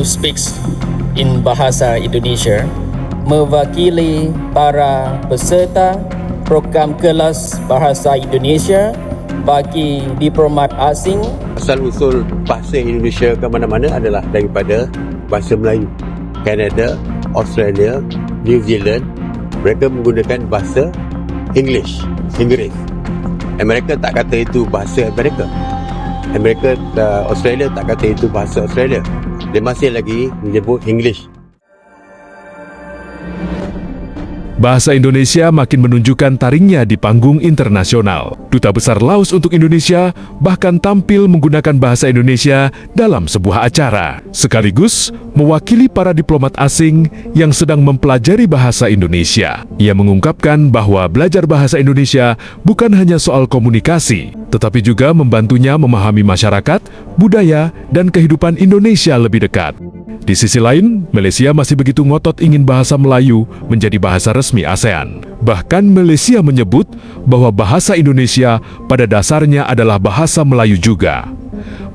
speaks in Bahasa Indonesia mewakili para peserta program kelas Bahasa Indonesia bagi diplomat asing. Asal-usul bahasa Indonesia ke mana-mana adalah daripada bahasa Melayu. Kanada, Australia, New Zealand, mereka menggunakan bahasa Inggeris. Amerika tak kata itu bahasa Amerika. Australia tak kata itu bahasa Australia. Dia masih lagi menyebut English. Bahasa Indonesia makin menunjukkan taringnya di panggung internasional. Duta Besar Laos untuk Indonesia bahkan tampil menggunakan bahasa Indonesia dalam sebuah acara, sekaligus mewakili para diplomat asing yang sedang mempelajari bahasa Indonesia. Ia mengungkapkan bahwa belajar bahasa Indonesia bukan hanya soal komunikasi, tetapi juga membantunya memahami masyarakat, budaya, dan kehidupan Indonesia lebih dekat. Di sisi lain, Malaysia masih begitu ngotot ingin bahasa Melayu menjadi bahasa resmi ASEAN. Bahkan Malaysia menyebut bahwa bahasa Indonesia pada dasarnya adalah bahasa Melayu juga.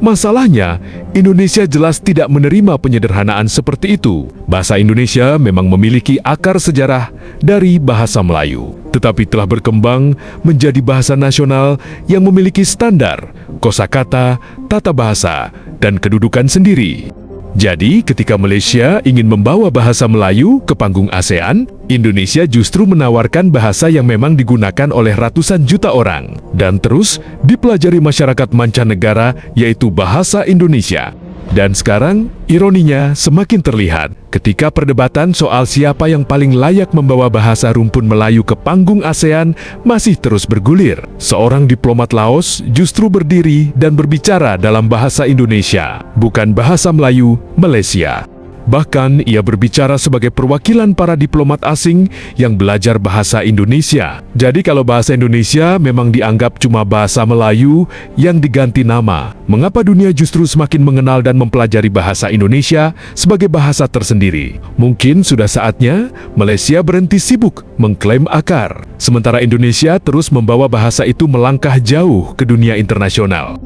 Masalahnya, Indonesia jelas tidak menerima penyederhanaan seperti itu. Bahasa Indonesia memang memiliki akar sejarah dari bahasa Melayu, tetapi telah berkembang menjadi bahasa nasional yang memiliki standar, kosakata, tata bahasa, dan kedudukan sendiri. Jadi, ketika Malaysia ingin membawa bahasa Melayu ke panggung ASEAN, Indonesia justru menawarkan bahasa yang memang digunakan oleh ratusan juta orang dan terus dipelajari masyarakat mancanegara, yaitu bahasa Indonesia. Dan sekarang, ironinya semakin terlihat ketika perdebatan soal siapa yang paling layak membawa bahasa rumpun Melayu ke panggung ASEAN masih terus bergulir. Seorang diplomat Laos justru berdiri dan berbicara dalam bahasa Indonesia, bukan bahasa Melayu Malaysia. Bahkan, ia berbicara sebagai perwakilan para diplomat asing yang belajar bahasa Indonesia. Jadi kalau bahasa Indonesia memang dianggap cuma bahasa Melayu yang diganti nama, mengapa dunia justru semakin mengenal dan mempelajari bahasa Indonesia sebagai bahasa tersendiri? Mungkin sudah saatnya Malaysia berhenti sibuk mengklaim akar, sementara Indonesia terus membawa bahasa itu melangkah jauh ke dunia internasional.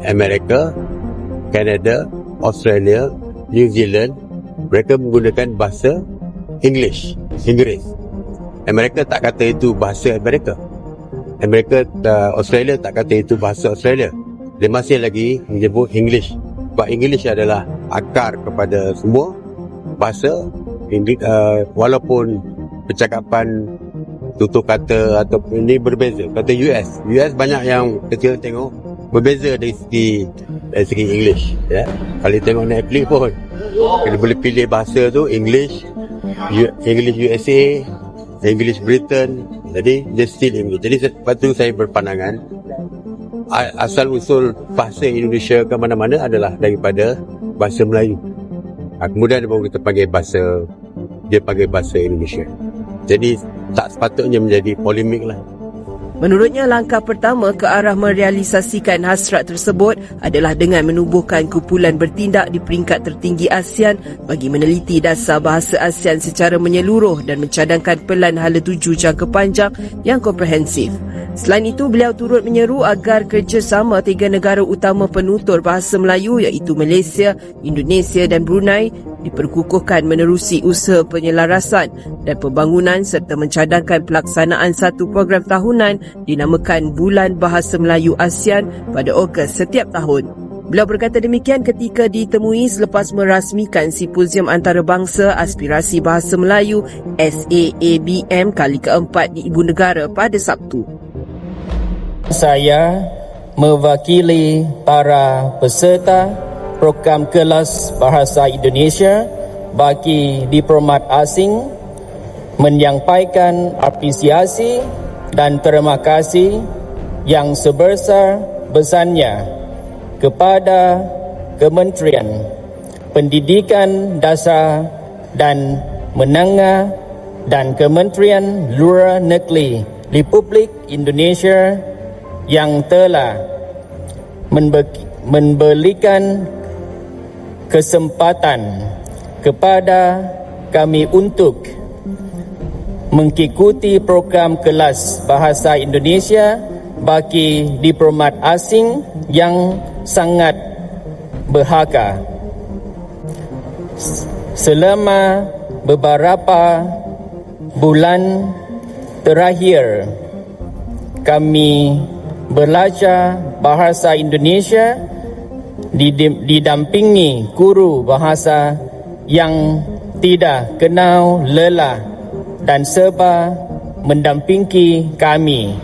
Amerika, Kanada, Australia, New Zealand, mereka menggunakan bahasa English. Amerika tak kata itu bahasa Amerika, Australia tak kata itu bahasa Australia. Dia masih lagi menyebut English. Sebab English adalah akar kepada semua bahasa. Walaupun percakapan tutur kata atau ini berbeza. Kata US banyak yang kecil tengok berbeza dari segi English, ya. Kalau tengok Netflix pun kita boleh pilih bahasa tu, English USA, English Britain. Jadi dia still English. Jadi sebab tu saya berpandangan asal usul bahasa Indonesia ke mana-mana adalah daripada bahasa Melayu. Kemudian baru kita panggil bahasa Indonesia. Jadi tak sepatutnya menjadi polemik lah. Menurutnya, langkah pertama ke arah merealisasikan hasrat tersebut adalah dengan menubuhkan kumpulan bertindak di peringkat tertinggi ASEAN bagi meneliti dasar bahasa ASEAN secara menyeluruh dan mencadangkan pelan hala tuju jangka panjang yang komprehensif. Selain itu, beliau turut menyeru agar kerjasama tiga negara utama penutur bahasa Melayu iaitu Malaysia, Indonesia dan Brunei diperkukuhkan menerusi usaha penyelarasan dan pembangunan serta mencadangkan pelaksanaan satu program tahunan dinamakan Bulan Bahasa Melayu ASEAN pada Ogos setiap tahun. Beliau berkata demikian ketika ditemui selepas merasmikan Simposium Antarabangsa Aspirasi Bahasa Melayu SAABM kali keempat di Ibu Negara pada Sabtu. Saya mewakili para peserta program kelas Bahasa Indonesia bagi diplomat asing menyampaikan apresiasi dan terima kasih yang sebesar-besarnya kepada Kementerian Pendidikan Dasar dan Menengah dan Kementerian Luar Negeri Republik Indonesia yang telah memberikan kesempatan kepada kami untuk mengikuti program kelas Bahasa Indonesia bagi diplomat asing yang sangat berharga. selama beberapa bulan terakhir kami belajar bahasa Indonesia didampingi guru bahasa yang tidak kenal lelah dan serba mendampingi kami.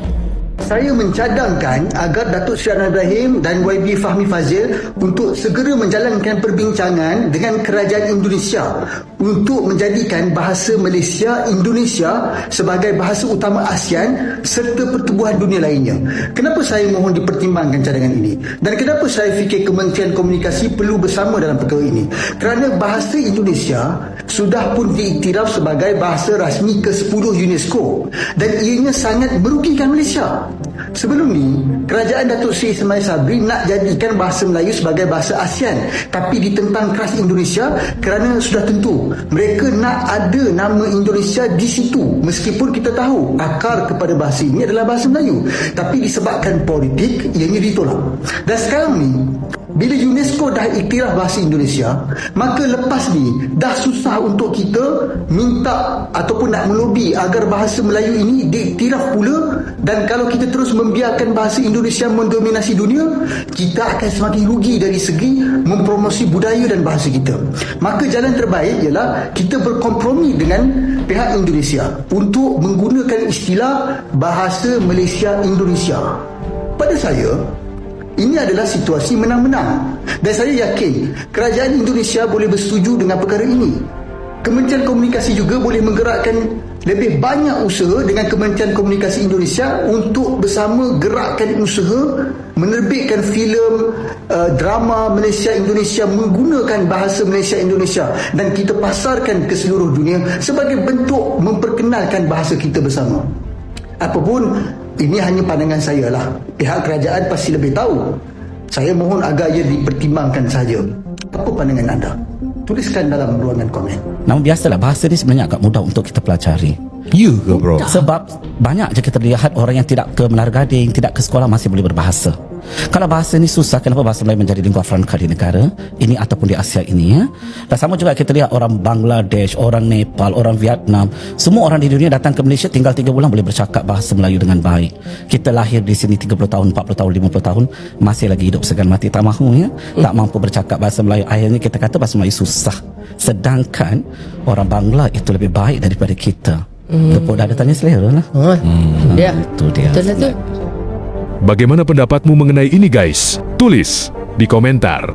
Saya mencadangkan agar Datuk Seri Anwar Ibrahim dan YB Fahmi Fazil untuk segera menjalankan perbincangan dengan kerajaan Indonesia untuk menjadikan bahasa Malaysia Indonesia sebagai bahasa utama ASEAN serta pertubuhan dunia lainnya. Kenapa saya mohon dipertimbangkan cadangan ini? Dan kenapa saya fikir Kementerian Komunikasi perlu bersama dalam perkara ini? Kerana bahasa Indonesia sudah pun diiktiraf sebagai bahasa rasmi ke-10 UNESCO dan ianya sangat merugikan Malaysia. Sebelum ni, kerajaan Datuk Seri Ismail Sabri nak jadikan bahasa Melayu sebagai bahasa ASEAN, tapi ditentang keras Indonesia kerana sudah tentu mereka nak ada nama Indonesia di situ, meskipun kita tahu akar kepada bahasa ini adalah bahasa Melayu, tapi disebabkan politik ianya ditolak. Dan sekarang ni bila UNESCO dah iktiraf bahasa Indonesia, maka lepas ni dah susah untuk kita minta ataupun nak melobi agar bahasa Melayu ini diiktiraf pula. Dan kalau kita terus membiarkan bahasa Indonesia mendominasi dunia, kita akan semakin rugi dari segi mempromosi budaya dan bahasa kita. Maka jalan terbaik ialah kita berkompromi dengan pihak Indonesia untuk menggunakan istilah bahasa Malaysia Indonesia. Pada saya, ini adalah situasi menang-menang dan saya yakin kerajaan Indonesia boleh bersetuju dengan perkara ini. Kementerian Komunikasi juga boleh menggerakkan lebih banyak usaha dengan Kementerian Komunikasi Indonesia untuk bersama gerakkan usaha menerbitkan filem drama Malaysia Indonesia menggunakan bahasa Malaysia Indonesia dan kita pasarkan ke seluruh dunia sebagai bentuk memperkenalkan bahasa kita bersama. Apapun, ini hanya pandangan saya lah. Pihak kerajaan pasti lebih tahu. Saya mohon agar ia dipertimbangkan saja. Apa pandangan anda? Tuliskan dalam ruangan komen. Namun biasalah, bahasa ni sebenarnya agak mudah untuk kita pelajari. You ke bro? Sebab banyak je kita lihat orang yang tidak ke Menara Gading, tidak ke sekolah masih boleh berbahasa. Kalau bahasa ni susah, kenapa bahasa Melayu menjadi lingua franca di negara ini ataupun di Asia ini ya? Dan sama juga kita lihat orang Bangladesh, orang Nepal, orang Vietnam, semua orang di dunia datang ke Malaysia tinggal 3 bulan boleh bercakap bahasa Melayu dengan baik. Kita lahir di sini 30 tahun, 40 tahun, 50 tahun masih lagi hidup segan mati tak mahu ya, tak mampu bercakap bahasa Melayu. Akhirnya kita kata bahasa Melayu susah. Sedangkan orang Bangla itu lebih baik daripada kita. Tepuk dah ada tanya selera lah. Dia. Itu dia. Betul lah tu. Bagaimana pendapatmu mengenai ini guys? Tulis di komentar.